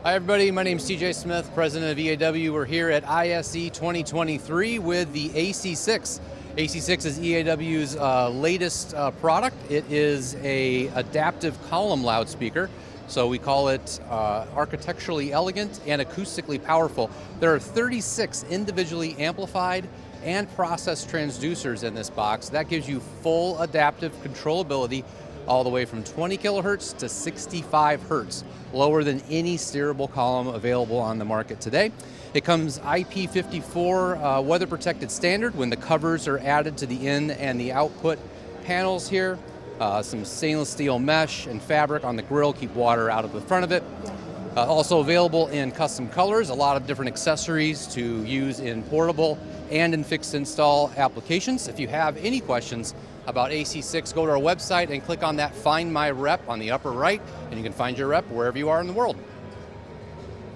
Hi everybody, my name is TJ Smith, President of EAW. We're here at ISE 2023 with the AC6. AC6 is EAW's latest product. It is a adaptive column loudspeaker, so we call it architecturally elegant and acoustically powerful. There are 36 individually amplified and processed transducers in this box. That gives you full adaptive controllability all the way from 20 kilohertz to 65 hertz, lower than any steerable column available on the market today. It comes IP54 weather protected standard when the covers are added to the in and the output panels here. Some stainless steel mesh and fabric on the grill keep water out of the front of it. Also available in custom colors, a lot of different accessories to use in portable and in fixed install applications. If you have any questions about AC6, go to our website and click on that Find My Rep on the upper right, and you can find your rep wherever you are in the world.